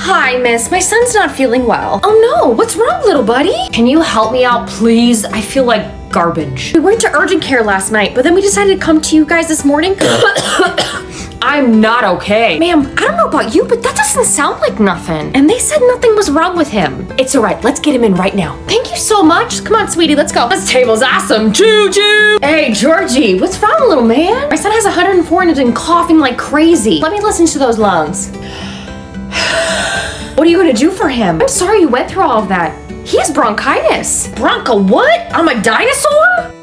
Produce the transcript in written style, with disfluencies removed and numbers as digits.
Hi, miss. My son's not feeling well. Oh no, what's wrong, little buddy? Can you help me out, please? I feel like garbage. We went to urgent care last night, but then we decided to come to you guys this morning. I'm not okay. Ma'am, I don't know about you, but that doesn't sound like nothing. And they said nothing was wrong with him. It's alright, let's get him in right now. Thank you so much. Come on, sweetie, let's go. This table's awesome. Choo-choo! Hey, Georgie, what's wrong, little man? My son has 104 and has been coughing like crazy. Let me listen to those lungs. What are you gonna do for him? I'm sorry you went through all of that. He has bronchitis. Bronco what? I'm a dinosaur?